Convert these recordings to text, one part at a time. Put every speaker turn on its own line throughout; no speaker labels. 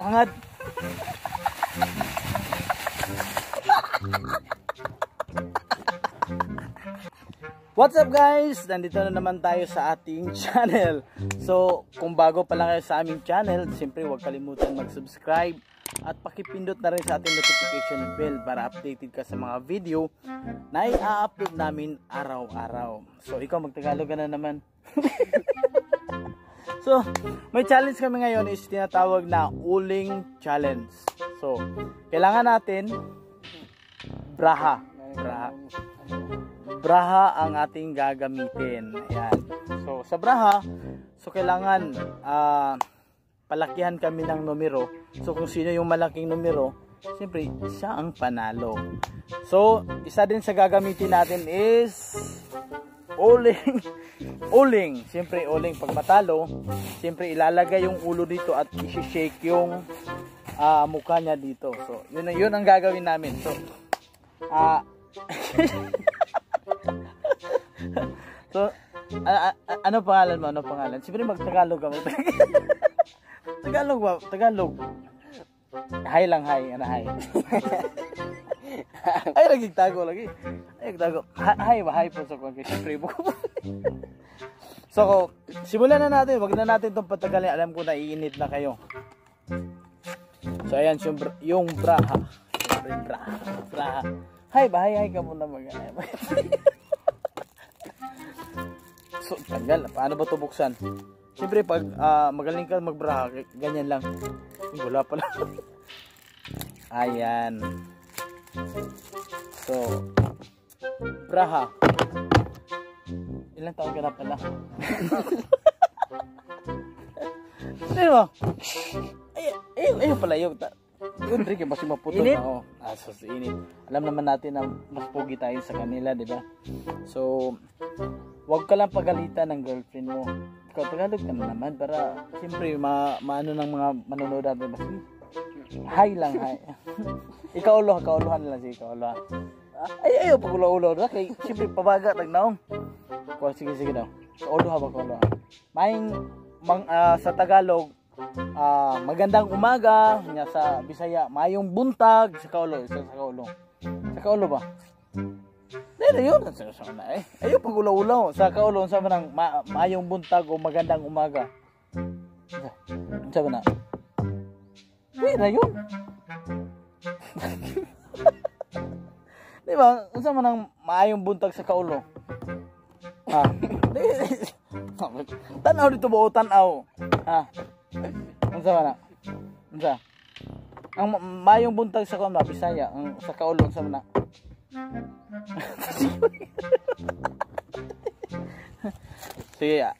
Angat. What's up guys? Nandito na naman tayo sa ating channel. So, kung bago pa lang kayo sa aming channel, siyempre huwag kalimutan mag-subscribe at pakipindot na rin sa ating notification bell para updated ka sa mga video na i-upload namin araw-araw. So, ikaw magtagalog ka na naman. So, may challenge kami ngayon is tinatawag na uling challenge. So, kailangan natin braha. Braha ang ating gagamitin. Ayan. So, sa braha, so kailangan palakihan kami ng numero. So, kung sino yung malaking numero, siyempre, siya ang panalo. So, isa din sa gagamitin natin is uling. Uling. Siyempre, uling. Pag matalo, siyempre, ilalagay yung ulo dito at isi-shake yung mukha niya dito. So, yun ang gagawin namin. So, so, ano pangalan mo? Ano pangalan? Siyempre mag-Tagalog ka. Tagalog ba? Tagalog. Hi lang, hi. Ano, hi? Ay, nagigtago lagi. Ay, nagtago. Hi ba? Hi po sa kong siyempre mo. So, simulan na natin. Wag na natin itong patagalin. Alam ko na iinit na kayo. So, ayan, yung braha. Siyempre, braha. Hi ba? Hi ka muna mag-hi. So, tagal. Paano ba ito buksan? Siyempre, pag magaling ka magbraha, ganyan lang. Wala pala. Ayan. So, braha. Ilang taon ka na pala? Diba? Ayun pala yun. Yun, Ricky, kasi maputol na ako. So, init. Alam naman natin na mas pogi tayo sa kanila, diba? So, wag ka lang pagalitan ng girlfriend mo. Ikaw, Tagalog ka na naman para, siyempre, maano ng mga manonood natin. Basta, hi lang, hi. Ikauluhan na lang siya, ikauluhan. Ayaw, pag-ulaw-ulaw na. Kaya, siyempre, pabaga, tagnaong. Sige daw. Kauluhan ba, kauluhan? Sa Tagalog, magandang umaga, sa Bisaya, mayong buntag, sa kaulo. Sa kaulo ba? Dito yun. Ayaw, pag-ulaw-ulaw. Sa kaulo, sa manang mayong buntag o magandang umaga. Sabi na. Dito yun. Diba? Sa manang mayong buntag sa kaulo. Tanaw dito ba o tanaw? Unsa man na? Unsa? Ang mayong buntag sa kaulo, Bisaya, ang sa kaulo unsa man na? Sige.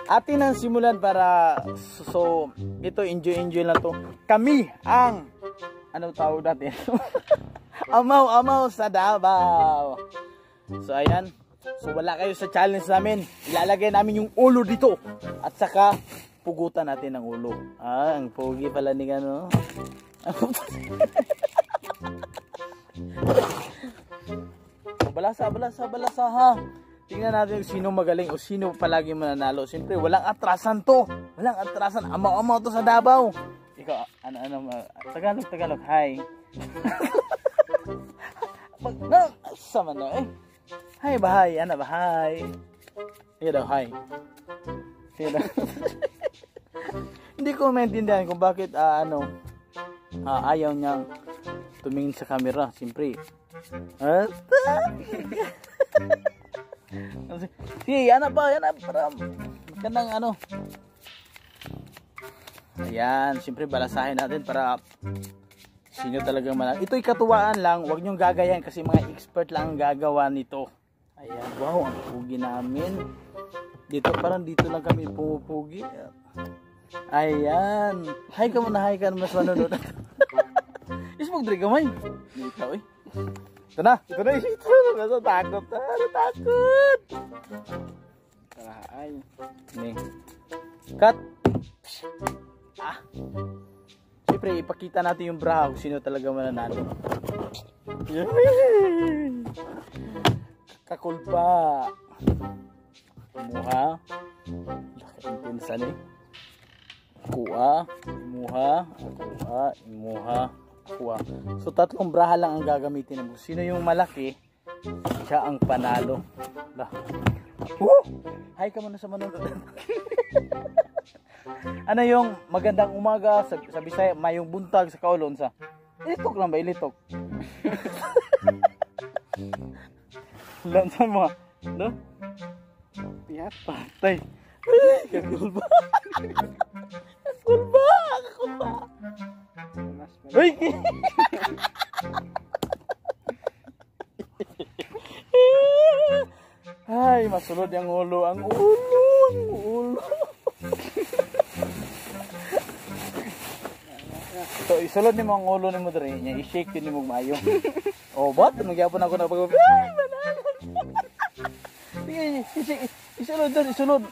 Atin ang simulan para so ito enjoy lang to. Kami ang ano tawag natin? Amaw sa Davao. So ayan. So wala kayo sa challenge namin. Ilalagay namin yung ulo dito at saka pugutan natin ang ulo. Ang pogi pala ni ano. Balasa ha. Tingnan natin sino magaling o sino palagi mananalo. Siyempre, walang atrasan to. Walang atrasan. Amaw to sa Davao. Ikaw, ano, Tagalog. Hi. Sama na eh. Hi ba, hi. Ano ba, hi. Sige daw, hi. Sige daw. Hindi ko maintindihan kung bakit, ayaw niyang tumingin sa camera. Siyempre. Sige, yan na para kanang ano. Ayan, siyempre balasahin natin para sino talagang manalo. Ito'y katuwaan lang, huwag niyong gagayan kasi mga expert lang ang gagawa nito. Ayan, wow, ang pugi namin. Dito, parang dito lang kami pumupugi. Ayan. Hi ka muna, mas manunod. Ismog diri gamay. Dito, eh. Ito na. Nasa takot. Takot. Ay. Ini. Cut. Siyempre, ipakita natin yung bra kung sino talaga mananalo. Kakulpa. Mukha. Laki ang pinsan eh. kuha, imuha, kuha, imuha, kuha. So tatlong braha lang ang gagamitin mo. Sino yung malaki, siya ang panalo. Lah. Hi ka muna sa manonood. Ano yung magandang umaga sa Bisaya, mayong buntag sa kaulon sa. Ilitok lang ba? Ilitok. Lansan mo. No? Piyat patay. Kagul ba? Kagul ba? Kagul ba? Uy! Ay, masulod yung ulo. Ang ulo. Ang ulo. So, isulod ni mo ang ulo ni mo dre. I-shake yun ni mo maayo. Oh, ba't? Nagyapon ako na pag- Ay, manalo. Sige, isulod doon, isulod.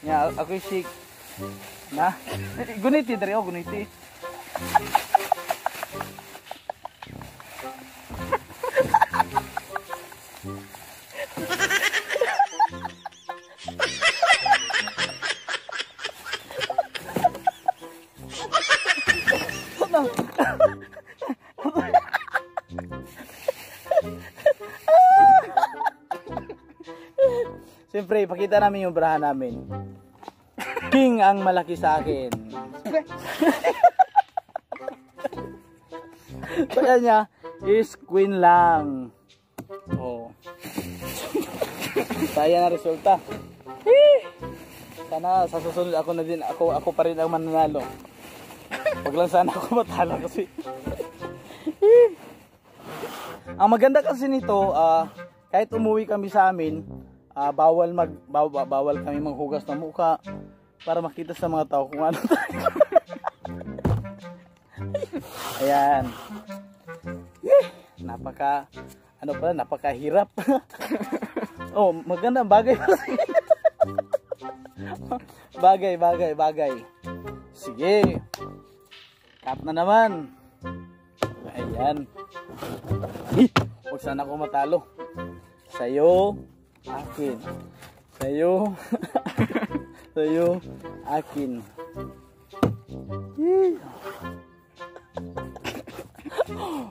Nga, ako i-shake. Na? Guniti dre, oh, guniti. Siyempre, pakita namin yung braha namin. King ang malaki sa akin. Kaya niya is queen lang. Oh. Saya na resulta. Sana sa susunod ako na din, ako pa rin ang mananalo. Wag lang sana ako matalo kasi. Ang maganda kasi nito, kahit umuwi kami sa amin, bawal kami maghugas ng mukha para makita sa mga tao kung ano tayo. Ayan. Napakahirap. Oh, maganda bagay. bagay. Sige. Cut na naman. Ayan. Huwag sana ako matalo. Sa'yo, akin. Sa'yo, sa'yo, akin.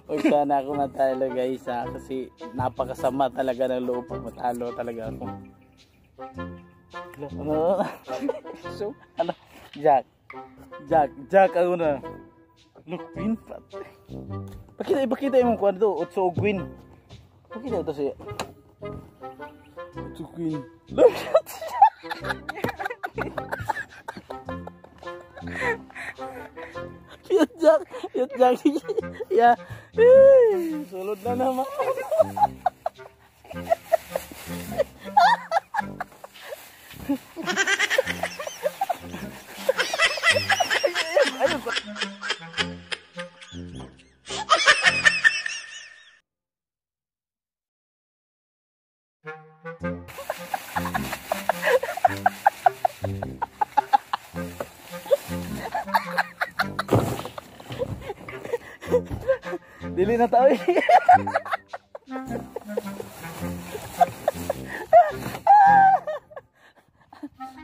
Huwag sana ako matalo guys kasi napakasama talaga ng loob pag matalo talaga ako. So, ano? Jack ako na. Look, Queen, Pakita yung kuha dito, Otso Queen. Pakita ito siya. Otso Queen. Look at siya. Cute Jack. Yeah. Sulod na naman. Dili na tao eh.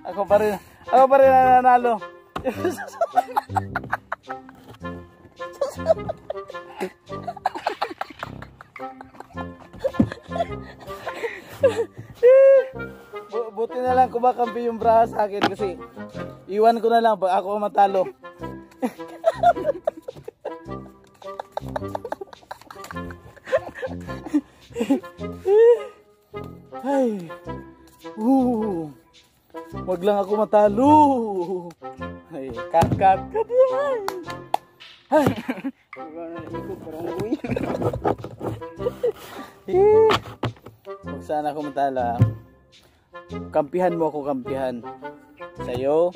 Ako pa rin nananalo. Buti na lang kumakampi yung braha sa akin kasi iwan ko na lang pag ako matalo. Ay. Wag lang ako matalo. Ay, cut. Ay. Wag sana ako matala. Kampihan mo ako, kampihan. Sa'yo,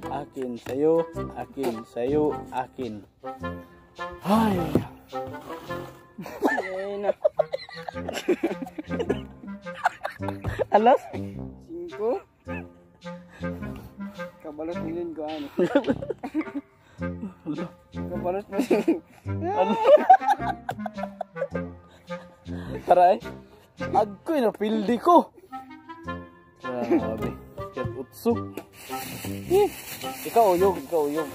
akin. Sa'yo, akin. Sa'yo, akin. Ay. Alas?
5. Kabalot mo yun ko ano. Kabalot mo yun.
Ano? Taray. Agko'y napildi ko. Grabe. Kaya utso. Ikaw uyog, ikaw uyog.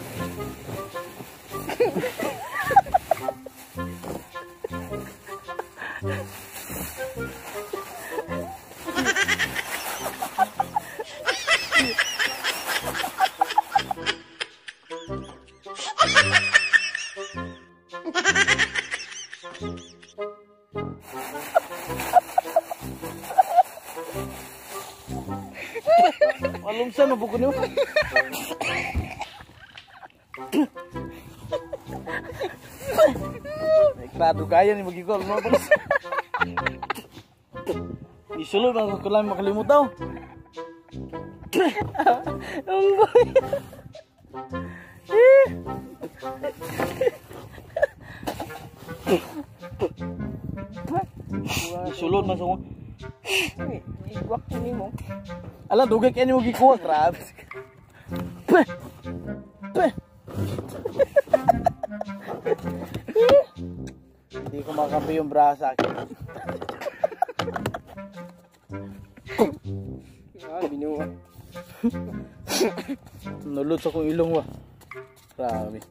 Alumsan mo buko niyo. Klaro kaya ni magigol mo boss. Isulod ang kulang makalimutan. Ang boy. Isulod man sa mo.
Iwak ni mo.
Ala dugay kaya ni mo gikuha, grabe. Hindi ko makampi yung braso sa akin.
Binuwa.
Nulot sa kong ilong wa. Grabe.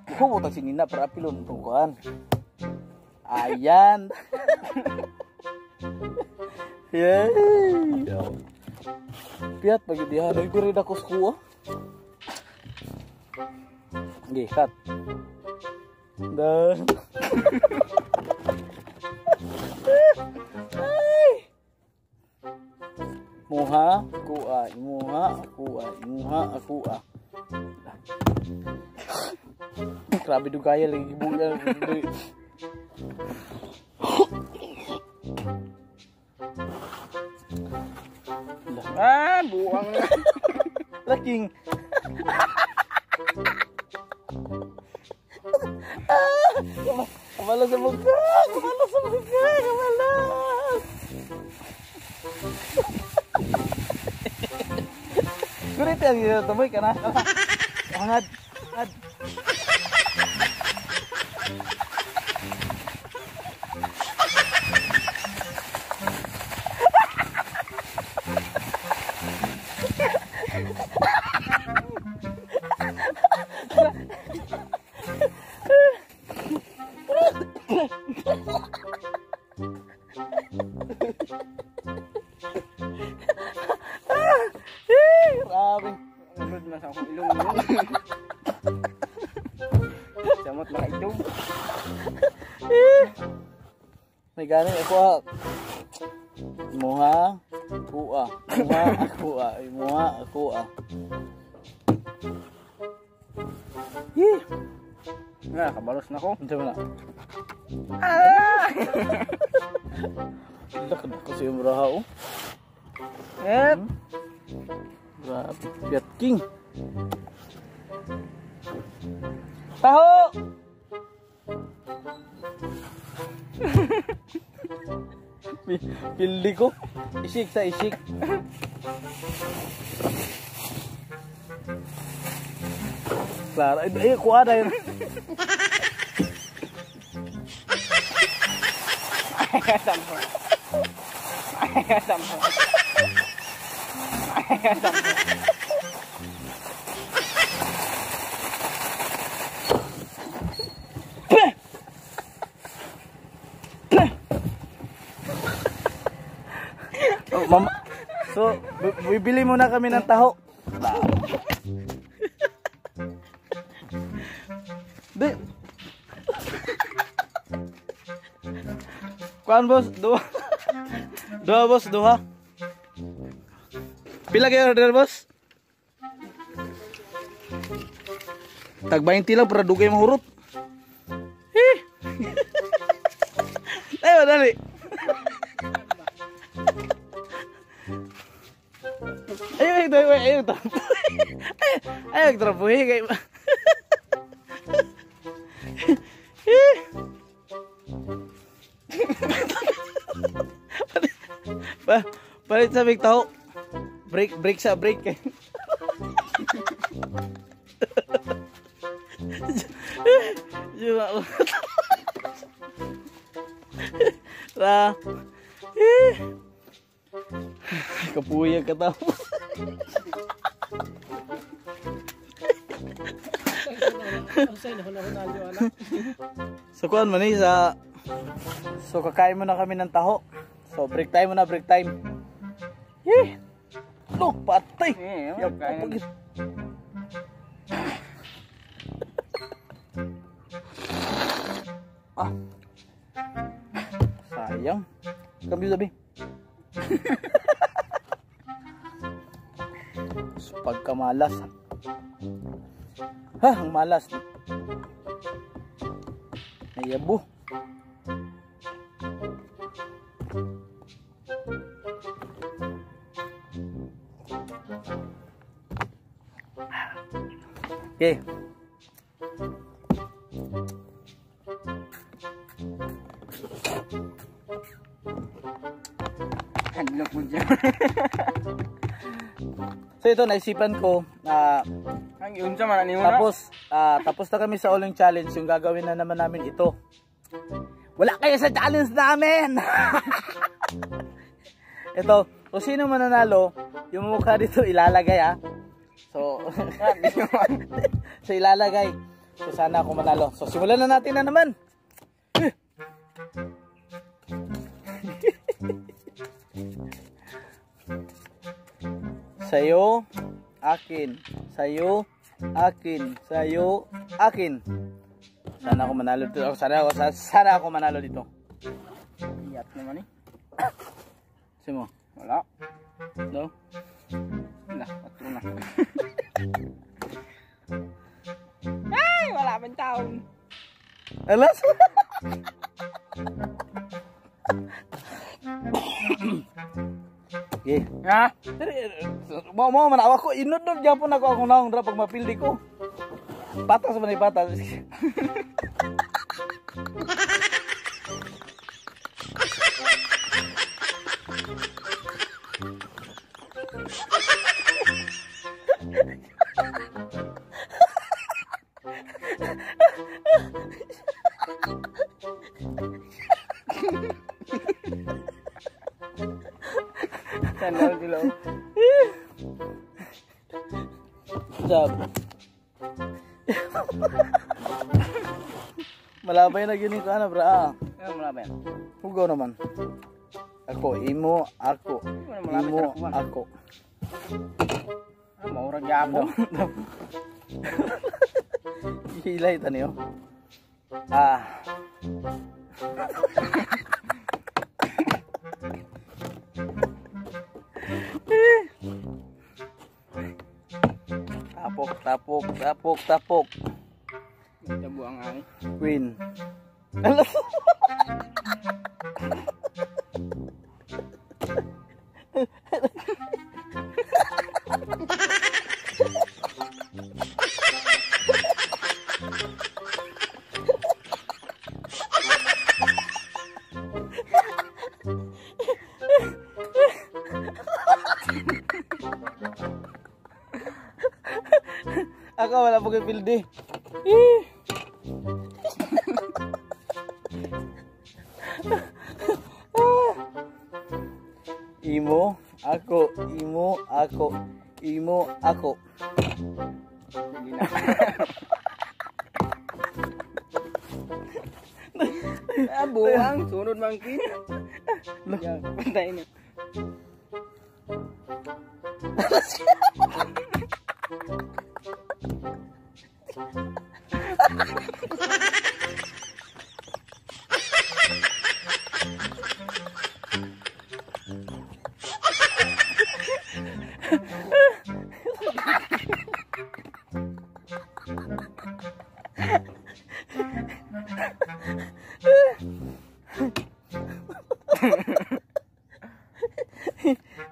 Ikaw mo si Nina para pilon itong kuhan. Ayan. Yay. Piat pagi dia ko rin ako sa kuha. Oke, cut. Dan muha kuha, muha kuha, muha kuha. Grabe dugaya lagi bulan.
Buang.
Laking. Kamalas sa mukha! Kamalas sa mukha! Kamalas! Kurit yang gitu, temuy ka na. Hangad! Hangad! Grabe.
Ulod na sa akong ilong mo. Samot mga itong.
May galing ako muha kuha. Muha kuha. Muha kuha.
Kabalos na ko.
Hindi mo na. Lakad kasi yung raha oh. Grabe, Piat King. Taho! Pildi ko. Isik sa isik. Clara, ay kuha na yun.
Sampo. Sampo.
Oh, mama. So, bibili muna kami ng taho. Di. Kuan boss, dua. Dua boss, dua. Pila kayo order boss? Tag 20 lang para dugay mahurot. Ayo dali. Ayo trapo. Ayo trapo kay. Palit sa big tao. Break sa break. Juga. Lah. pagkatapos. So kuan man sa so kakain muna kami ng taho. So break time muna, break time. Eh. No, patay. Yup, pagit. Ah. Sayang. Kami sabi. So, pagkamalas. Ha, ang malas. Ayabo. Okay.
Hadlok mo dyan.
So ito naisipan ko na
Ang yun sa man, mo na.
tapos na kami sa uling challenge. Yung gagawin na naman namin ito. Wala kayo sa challenge namin. Ito, kung sino mananalo, yung mukha dito ilalagay ha. So, so ilalagay. So sana ako manalo. So simulan na natin na naman. Sayo, akin. Sayo, akin. Sayo, akin. Sana ako manalo dito. Sana ako manalo dito.
Iyat naman eh.
Simo.
Wala.
No?
Wala, patro na. Ay, wala man taon.
Alas. Okay.
Ha?
Mau man ako inod-nod gyapon ako akong naong dra pag mapildi ko. Patas man ni patas.
Sandal dilo.
Sab. Malabay na gini ko ana bra.
Ano malabay?
Hugaw naman. Ako, imo, ako. Imo, ako.
Maurag yapo.
Hilay taniyo. Ah. Tapok.
Jabo ang ani.
Queen. Alas. Ako wala pong pildi. Imo, ako, imo, ako, imo, ako.
Hindi na. Buang, sunod mangkin. Yan, pantay na.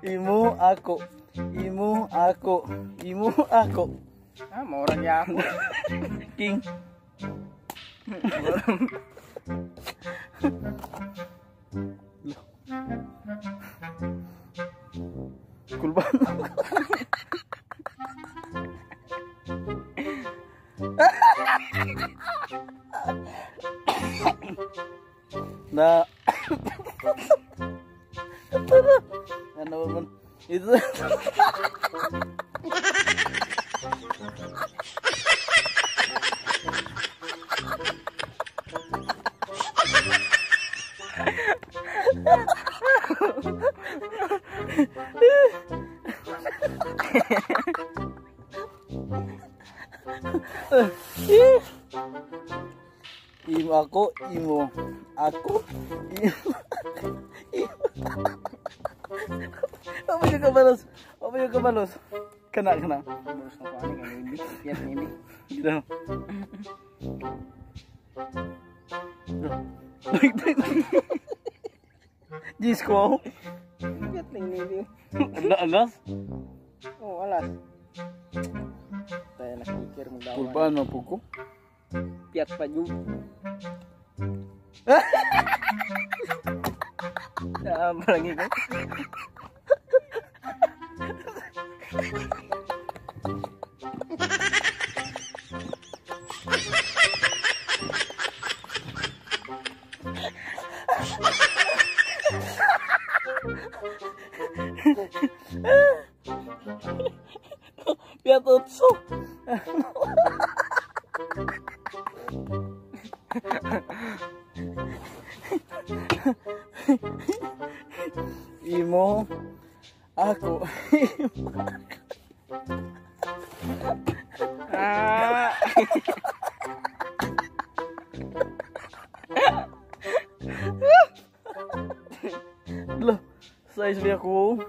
Imo, ako, imo, ako, imo, ako.
Ah, maurag yapo.
King. Kulban. Na ano man Ito. Imo ako, imo ako, imo. Apa yung kabalos? Apa yung kabalos? Kana.
Terus na paano nga hindi. Piyat na hindi.
Gitu. Jis ko.
Piyat na hindi.
Alas?
Oh, alas. Tayo nakikir mo daw.
Pulpaan mo po ko.
Piyat pa yun.
Lagi ko. Piatotso. Imo ako.
Ah.
Lah, size biya ko.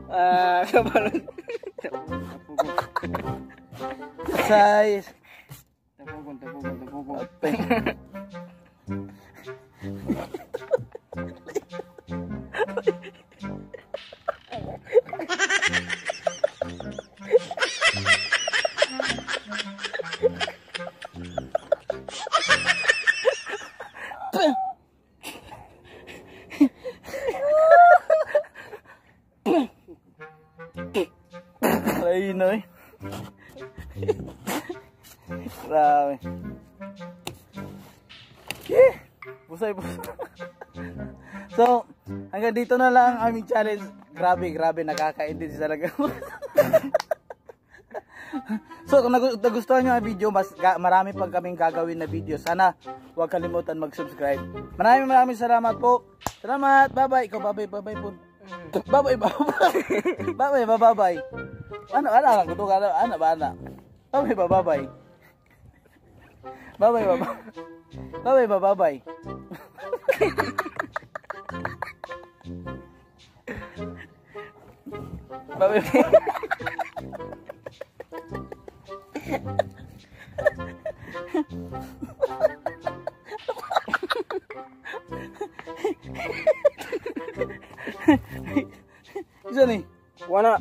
Ah, kabalon.
Size.
Tapugon.
Ape. Ay, noy. Grabe. Busay. So, hanggang dito na lang ang aming challenge. Grabe, nakaka-intensity talaga. So, kung nagustuhan nyo ang video, marami pang kaming gagawin na video. Sana huwag kalimutan mag-subscribe. Maraming salamat po. Salamat. Bye-bye. Ikaw, bye-bye po. Bye-bye. Bye-bye. Ano? Bye-bye. Bye-bye. Isa nih.
Wala.